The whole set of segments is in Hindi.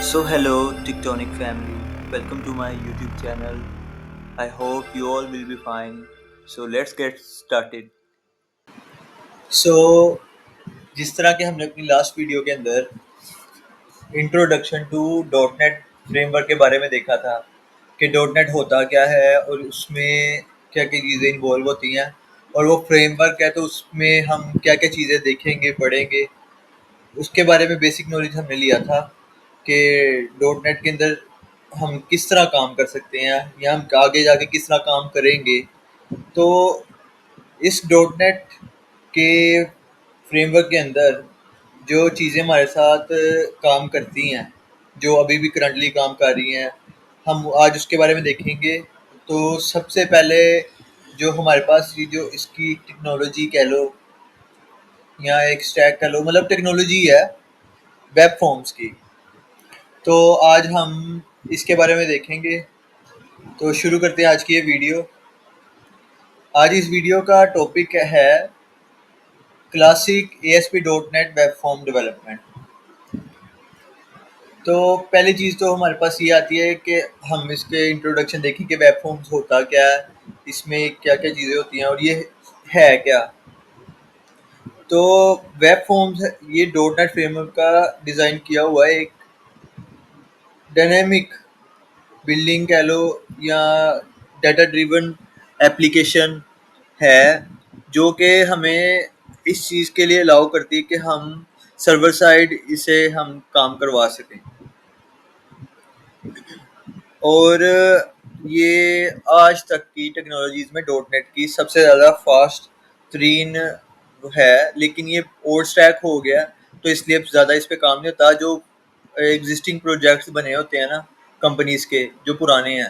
So hello Tectonic family, welcome to my YouTube channel. I hope you all will be fine. So let's get started. So जिस तरह के हमने अपनी लास्ट वीडियो के अंदर introduction to dot net framework के बारे में देखा था कि डॉट नेट होता क्या है और उसमें क्या क्या चीज़ें इन्वॉल्व होती हैं और वो फ्रेमवर्क है तो उसमें हम क्या क्या चीज़ें देखेंगे पढ़ेंगे उसके बारे में बेसिक नॉलेज हमने लिया था कि डॉट नेट के अंदर हम किस तरह काम कर सकते हैं या हम आगे जाके किस तरह काम करेंगे। तो इस डॉट नेट के फ्रेमवर्क के अंदर जो चीज़ें हमारे साथ काम करती हैं, जो अभी भी करंटली काम कर रही हैं, हम आज उसके बारे में देखेंगे। तो सबसे पहले जो हमारे पास ये जो इसकी टेक्नोलॉजी कह लो या एक स्टैक कह लो, मतलब टेक्नोलॉजी है वेब फॉर्म्स की। तो आज हम इसके बारे में देखेंगे। तो शुरू करते हैं आज की ये वीडियो। आज इस वीडियो का टॉपिक है classic ASP.NET web form development. तो पहली चीज़ तो हमारे पास ये आती है कि हम इसके इंट्रोडक्शन देखें कि वेब फॉर्म्स होता क्या है, इसमें क्या क्या चीज़ें होती हैं और ये है क्या। तो वेब फॉर्म्स ये .NET फ्रेमवर्क का डिज़ाइन किया हुआ है एक डायनेमिक बिल्डिंग कह लो या डाटा ड्रिवन एप्लीकेशन है जो कि हमें इस चीज़ के लिए अलाउ करती है कि हम सर्वर साइड इसे हम काम करवा सकें। और ये आज तक की टेक्नोलॉजीज़ में डॉट नेट की सबसे ज़्यादा फास्ट तरीन है, लेकिन ये ओल्ड स्टैक हो गया तो इसलिए ज़्यादा इस पे काम नहीं होता। जो एग्जिस्टिंग प्रोजेक्ट्स बने होते हैं ना कंपनीज़ के, जो पुराने हैं,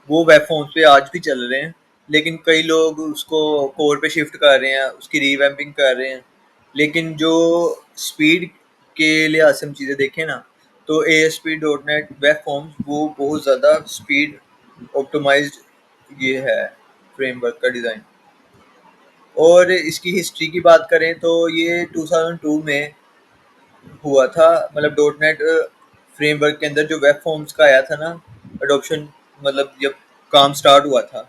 वो वेब फॉर्म्स पे आज भी चल रहे हैं, लेकिन कई लोग उसको कोर पे शिफ्ट कर रहे हैं, उसकी रीवैम्पिंग कर रहे हैं। लेकिन जो स्पीड के लिहाज से हम चीज़ें देखें ना, तो ASP.NET वेब फॉर्म्स वो बहुत ज़्यादा स्पीड ऑप्टिमाइज्ड ये है फ्रेमवर्क का डिज़ाइन। और इसकी हिस्ट्री की बात करें तो ये 2002 में हुआ था, मतलब डॉट नेट फ्रेमवर्क के अंदर जो वेब फॉर्म्स का आया था ना अडोप्शन, मतलब जब काम स्टार्ट हुआ था,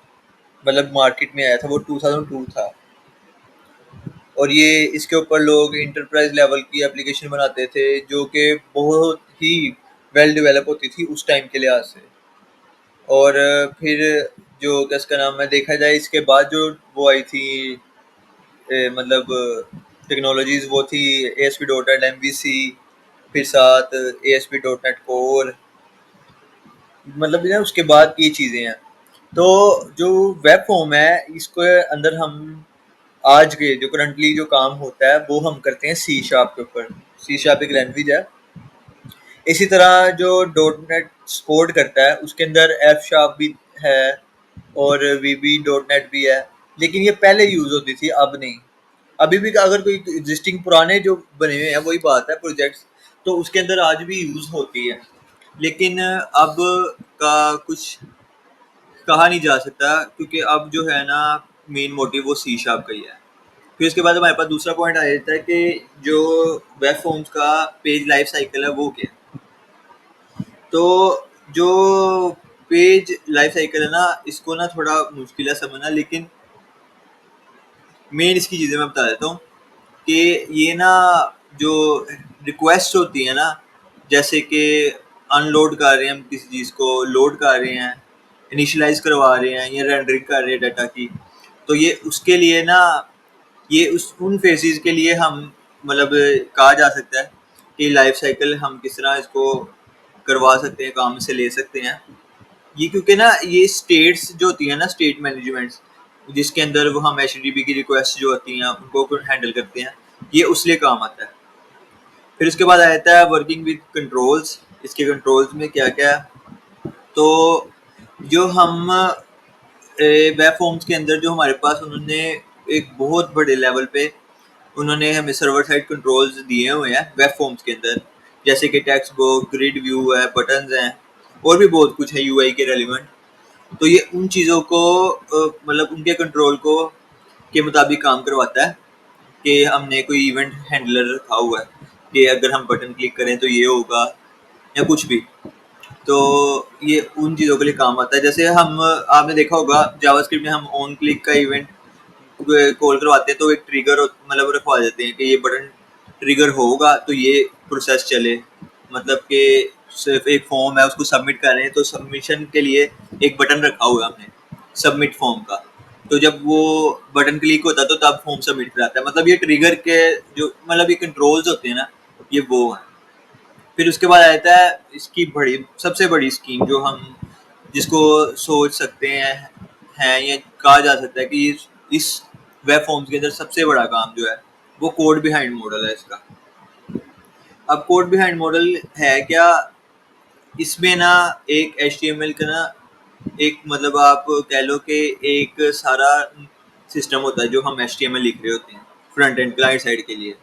मतलब मार्केट में आया था, वो 2002 था। और ये इसके ऊपर लोग इंटरप्राइज लेवल की एप्लीकेशन बनाते थे जो कि बहुत ही वेल डेवलप होती थी उस टाइम के लिहाज से। और फिर जो क्या इसका नाम है देखा जाए, इसके बाद जो वो आई थी मतलब टेक्नोलॉजीज, वो थी ASP.NET MVC, फिर साथ ASP.NET कोर, मतलब ना उसके बाद की चीज़ें हैं। तो जो वेब फॉर्म है इसको अंदर हम आज के जो करंटली जो काम होता है वो हम करते हैं C# के ऊपर। C# एक लैंग्वेज है। इसी तरह जो डॉट नेट सपोर्ट करता है उसके अंदर F# भी है और VB.NET भी है, लेकिन ये पहले यूज़ होती थी, अब नहीं। अभी भी अगर कोई एग्जिस्टिंग पुराने जो बने हुए हैं वही बात है प्रोजेक्ट्स, तो उसके अंदर आज भी यूज़ होती है, लेकिन अब का कुछ कहा नहीं जा सकता क्योंकि अब जो है ना मेन मोटिव वो C# का ही है। फिर उसके बाद हमारे पास दूसरा पॉइंट आ जाता है कि जो वेब फॉर्म्स का पेज लाइफ साइकिल है वो क्या है। तो जो पेज लाइफ साइकिल है ना, इसको ना थोड़ा मुश्किल है समझना, लेकिन मेन इसकी चीज़ें मैं बता देता हूँ कि ये ना जो रिक्वेस्ट होती है ना, जैसे कि अनलोड कर रहे हैं हम किसी चीज़ को, लोड कर रहे हैं, इनिशियलाइज करवा रहे हैं या रेंडरिंग कर रहे हैं डाटा की, तो ये उसके लिए ना ये उस उन फेजेस के लिए हम मतलब कहा जा सकता है कि लाइफ साइकिल हम किस तरह इसको करवा सकते हैं, काम से ले सकते हैं ये। क्योंकि ना ये स्टेट्स जो होती है ना, स्टेट मैनेजमेंट्स, जिसके अंदर वो हम HTTP की रिक्वेस्ट जो होती हैं उनको हैंडल करते हैं, ये उस लिए काम आता है। फिर उसके बाद आ जाता है वर्किंग विद कंट्रोल्स। इसके कंट्रोल्स में क्या क्या है, तो जो हम वेब फॉर्म्स के अंदर जो हमारे पास उन्होंने एक बहुत बड़े लेवल पे उन्होंने हमें सर्वर साइड कंट्रोल्स दिए हुए हैं वेब फॉर्म्स के अंदर, जैसे कि टेक्स्ट बॉक्स, ग्रिड व्यू है, बटन्स हैं और भी बहुत कुछ है UI के रेलिवेंट। तो ये उन चीज़ों को मतलब उनके कंट्रोल को के मुताबिक काम करवाता है कि हमने कोई इवेंट हैंडलर रखा हुआ है कि अगर हम बटन क्लिक करें तो ये होगा, या कुछ भी। तो ये उन चीज़ों के लिए काम आता है। जैसे हम आपने देखा होगा जावास्क्रिप्ट में हम ऑन क्लिक का इवेंट कॉल करवाते हैं तो एक ट्रिगर मतलब रखवा देते हैं कि ये बटन ट्रिगर होगा तो ये प्रोसेस चले। मतलब कि सिर्फ एक फॉर्म है उसको सबमिट कर रहे हैं तो सबमिशन के लिए एक बटन रखा हुआ है हमने सबमिट फॉर्म का। तो जब वो बटन क्लिक होता है तो तब फॉर्म सबमिट कराता है। मतलब ये ट्रिगर के जो मतलब ये कंट्रोल्स होते हैं ना, ये वो हैं। फिर उसके बाद आ जाता है इसकी बड़ी सबसे बड़ी स्कीम जो हम जिसको सोच सकते हैं या कहा जा सकता है कि इस वेब फॉर्म्स के अंदर सबसे बड़ा काम जो है वो कोड बिहाइंड मॉडल है इसका। अब कोड बिहाइंड मॉडल है क्या, इसमें ना एक HTML का ना एक मतलब आप कह लो कि एक सारा सिस्टम होता है जो हम HTML लिख रहे होते हैं फ्रंट एंड क्लाइंट साइड के लिए।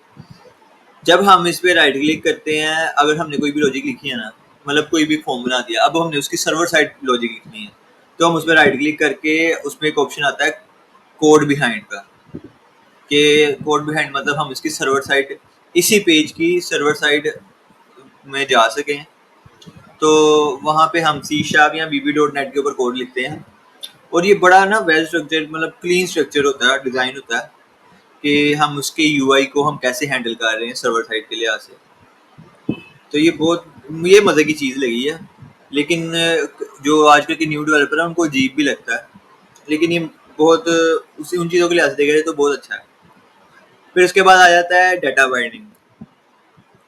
जब हम इस पे राइट क्लिक करते हैं, अगर हमने कोई भी लॉजिक लिखी है ना, मतलब कोई भी फॉर्म बना दिया, अब हमने उसकी सर्वर साइड लॉजिक लिखनी है, तो हम उस पर राइट क्लिक करके उसमें एक ऑप्शन आता है कोड बिहाइंड का, कि कोड बिहाइंड मतलब हम इसकी सर्वर साइड इसी पेज की सर्वर साइड में जा सकें। तो वहाँ पे हम सी शार्प या VB.NET के ऊपर कोड लिखते हैं और ये बड़ा ना वेल स्ट्रक्चर मतलब क्लीन स्ट्रक्चर होता है, डिज़ाइन होता है कि हम उसके UI को हम कैसे हैंडल कर रहे हैं सर्वर साइड के लिहाज से। तो ये मज़े की चीज़ लगी है। लेकिन जो आजकल के न्यू डेवलपर हैं उनको अजीब भी लगता है, लेकिन ये बहुत उसी उन चीज़ों के लिहाज से देखा जाए तो बहुत अच्छा है। फिर उसके बाद आ जाता है डाटा बाइंडिंग।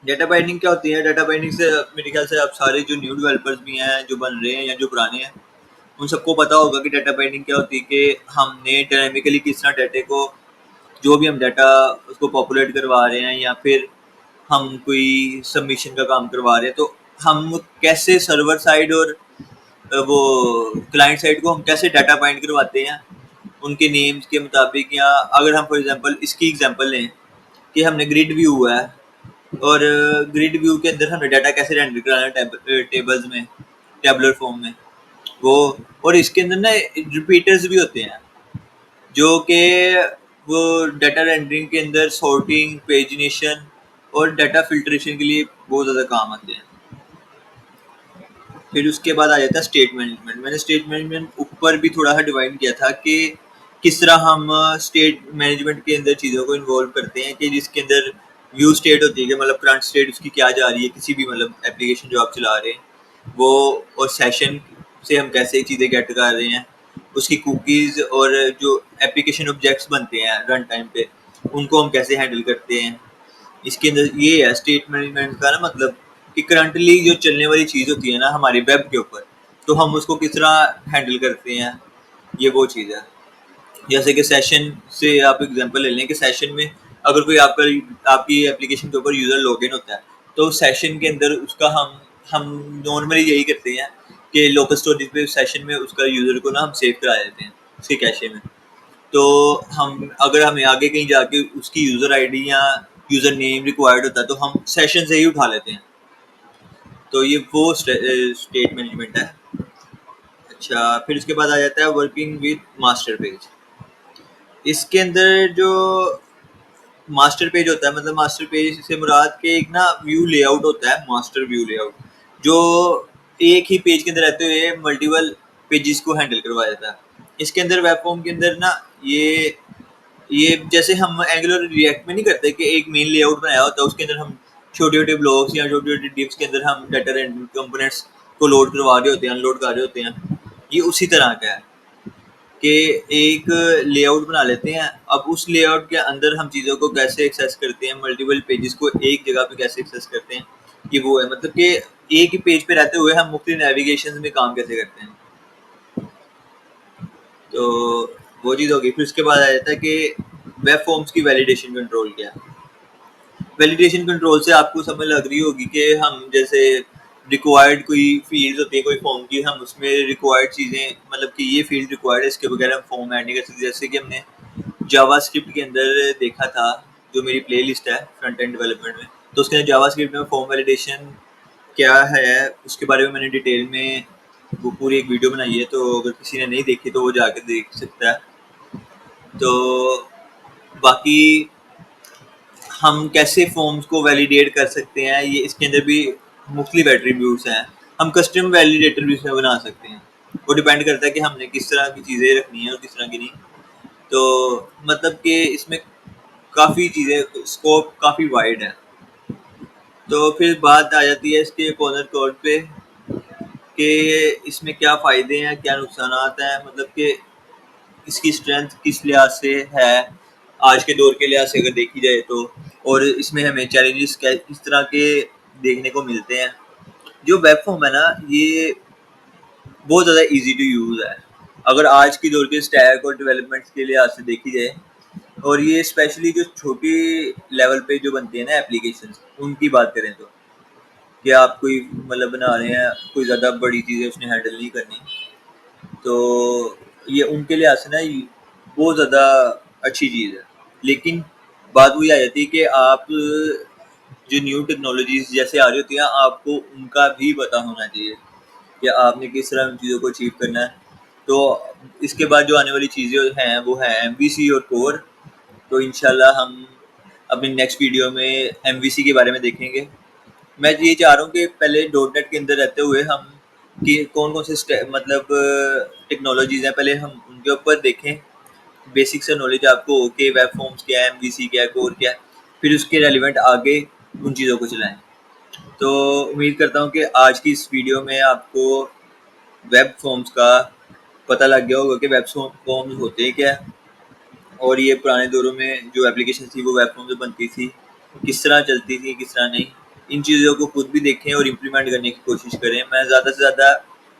डाटा बाइंडिंग क्या होती है? डाटा बाइंडिंग से मेरे ख्याल से अब सारे जो न्यू डेवलपर्स भी हैं जो बन रहे हैं या जो पुराने हैं उन सबको पता होगा कि डाटा बाइंडिंग क्या होती है, कि हमने डायनेमिकली किस तरह डाटे को जो भी हम डाटा उसको पॉपुलेट करवा रहे हैं या फिर हम कोई सबमिशन का काम करवा रहे हैं तो हम कैसे सर्वर साइड और वो क्लाइंट साइड को हम कैसे डाटा बाइंड करवाते हैं उनके नेम्स के मुताबिक। या अगर हम फॉर एग्जांपल इसकी एग्जांपल लें कि हमने ग्रिड व्यू हुआ है और ग्रिड व्यू के अंदर हमने डाटा कैसे रेंडर कराना है टेबल्स में, टेबुलर फॉर्म में वो। और इसके अंदर ना रिपीटर्स भी होते हैं जो कि वो डाटा रेंडरिंग के अंदर सॉर्टिंग, पेजिनेशन और डाटा फिल्ट्रेशन के लिए बहुत ज़्यादा काम आते हैं। फिर उसके बाद आ जाता है स्टेट मैनेजमेंट। मैंने स्टेट मैनेजमेंट ऊपर भी थोड़ा सा डिवाइड किया था कि किस तरह हम स्टेट मैनेजमेंट के अंदर चीज़ों को इन्वॉल्व करते हैं, कि जिसके अंदर व्यू स्टेट होती है कि मतलब करंट स्टेट उसकी क्या जा रही है किसी भी मतलब एप्लीकेशन जो आप चला रहे हैं वो, और सेशन से हम कैसे चीज़ें गेट कर रहे हैं, उसकी कुकीज़ और जो एप्लीकेशन ऑब्जेक्ट्स बनते हैं रन टाइम पे उनको हम कैसे हैंडल करते हैं। इसके अंदर ये है स्टेट मैनेजमेंट का ना मतलब कि करंटली जो चलने वाली चीज़ होती है ना हमारे वेब के ऊपर, तो हम उसको किस तरह हैंडल करते हैं, ये वो चीज़ है। जैसे कि सेशन से आप एग्जांपल ले लें कि सेशन में अगर कोई आपकी एप्लीकेशन के ऊपर यूज़र लॉगिन होता है तो सेशन के अंदर उसका हम नॉर्मली यही करते हैं कि लोकल स्टोरेज पे सेशन में उसका यूज़र को ना हम सेव करा देते हैं उसके कैशे में। तो हम अगर हमें आगे कहीं जाके उसकी यूज़र आईडी या यूज़र नेम रिक्वायर्ड होता है तो हम सेशन से ही उठा लेते हैं। तो ये वो स्टेट मैनेजमेंट है। अच्छा, फिर उसके बाद आ जाता है वर्किंग विद मास्टर पेज। इसके अंदर जो मास्टर पेज होता है मतलब मास्टर पेज से मुराद के एक ना व्यू लेआउट होता है, मास्टर व्यू लेआउट, जो एक ही पेज के अंदर रहते हुए मल्टीपल पेजेस को हैंडल करवा देता है। इसके अंदर वेब फॉर्म के अंदर ना ये जैसे हम एंगुलर रिएक्ट में नहीं करते कि एक मेन लेआउट बनाया होता है उसके अंदर हम छोटे छोटे ब्लॉक्स या छोटे छोटे डिप्स के अंदर हम डाटा एंड कंपोनेंट्स को लोड करवा रहे होते हैं, अनलोड कर रहे होते हैं। ये उसी तरह का है कि एक लेआउट बना लेते हैं। अब उस लेआउट के अंदर हम चीज़ों को कैसे एक्सेस करते हैं, मल्टीपल पेजेस को एक जगह पे कैसे एक्सेस करते हैं, ये वो है। मतलब कि एक ही पेज पे रहते हुए हम मुख्तलिफ नेविगेशन में काम कैसे करते हैं। तो वो चीज़ होगी। फिर उसके बाद आ जाता है कि वेब फॉर्म्स की वैलिडेशन कंट्रोल क्या है। वैलिडेशन कंट्रोल से आपको समझ लग रही होगी कि हम जैसे रिक्वायर्ड कोई फील्ड होती है कोई फॉर्म की, हम उसमें रिक्वायर्ड चीज़ें मतलब कि ये फील्ड रिक्वायर्ड है इसके बगैर हम फॉर्म ऐड नहीं कर सकते। जैसे कि हमने जावास्क्रिप्ट के अंदर देखा था, जो मेरी प्लेलिस्ट है फ्रंट एंड डेवलपमेंट में, तो उसके अंदर जावास्क्रिप्ट में फॉर्म वैलिडेशन क्या है उसके बारे में मैंने डिटेल में वो पूरी एक वीडियो बनाई है, तो अगर किसी ने नहीं देखी तो वो जाके देख सकता है। तो बाकी हम कैसे फॉर्म्स को वैलिडेट कर सकते हैं ये इसके अंदर भी मुख्तलिफ एट्रीब्यूट्स हैं। हम कस्टम वैलिडेटर भी इसमें बना सकते हैं। वो डिपेंड करता है कि हमने किस तरह की चीज़ें रखनी है और किस तरह की नहीं। तो मतलब कि इसमें काफ़ी चीज़ें, स्कोप काफ़ी वाइड है। तो फिर बात आ जाती है इसके कॉर्नर कोड पे कि इसमें क्या फ़ायदे हैं, क्या नुकसानात हैं, मतलब कि इसकी स्ट्रेंथ किस लिहाज से है, आज के दौर के लिहाज से अगर देखी जाए तो, और इसमें हमें चैलेंजेस क्या किस तरह के देखने को मिलते हैं। जो वेब फॉर्म है ना, ये बहुत ज़्यादा ईजी टू यूज़ है अगर आज की दौर के स्टैक और डेवलपमेंट के लिहाज से देखी जाए। और ये स्पेशली जो छोटी लेवल पे जो बनती है ना एप्लीकेशन, उनकी बात करें तो, कि आप कोई मतलब बना रहे हैं, कोई ज़्यादा बड़ी चीज़ें उसने हैंडल नहीं करनी, तो ये उनके लिहाज से ना बहुत ज़्यादा अच्छी चीज़ है। लेकिन बात वही आ जाती है कि आप जो न्यू टेक्नोलॉजीज जैसे आ रही होती हैं, आपको उनका भी पता होना चाहिए कि आपने किस तरह उन चीज़ों को अचीव करना है। तो इसके बाद जो आने वाली चीज़ें हैं वो हैं MVC और कोर। तो इंशाल्लाह हम अपनी नेक्स्ट वीडियो में MVC के बारे में देखेंगे। मैं ये चाह रहा हूँ कि पहले डॉट नेट के अंदर रहते हुए हम कि कौन कौन से मतलब टेक्नोलॉजीज़ हैं, पहले हम उनके ऊपर देखें, बेसिक से नॉलेज आपको हो कि वेब फॉर्म्स क्या है, MVC क्या है, कोर क्या है, फिर उसके रेलिवेंट आगे उन चीज़ों को चलाएं। तो उम्मीद करता हूँ कि आज की इस वीडियो में आपको वेब फॉर्म्स का पता लग गया होगा कि वेब फॉर्म्स होते हैं क्या, और ये पुराने दौरों में जो एप्लीकेशन थी वो वेब फॉर्म से बनती थी, किस तरह चलती थी, किस तरह नहीं। इन चीज़ों को खुद भी देखें और इम्प्लीमेंट करने की कोशिश करें। मैं ज़्यादा से ज़्यादा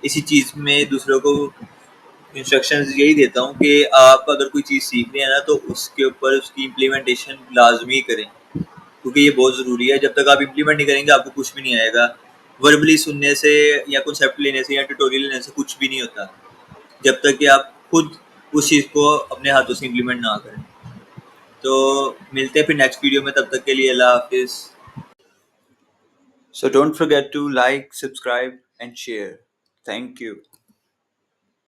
इसी चीज़ में दूसरों को इंस्ट्रक्शंस यही देता हूँ कि आप अगर कोई चीज़ सीख रहे हैं ना, तो उसके ऊपर उसकी इम्प्लीमेंटेशन लाजमी करें, क्योंकि ये बहुत ज़रूरी है। जब तक आप इम्प्लीमेंट नहीं करेंगे आपको कुछ भी नहीं आएगा। वर्बली सुनने से या कॉन्सेप्ट लेने से या ट्यूटोरियल लेने से कुछ भी नहीं होता, जब तक कि आप खुद उस चीज़ को अपने हाथों से इम्प्लीमेंट ना करें। तो मिलते हैं फिर नेक्स्ट वीडियो में, तब तक के लिए अल्लाह हाफिज़। So don't forget to like, subscribe and share. Thank you.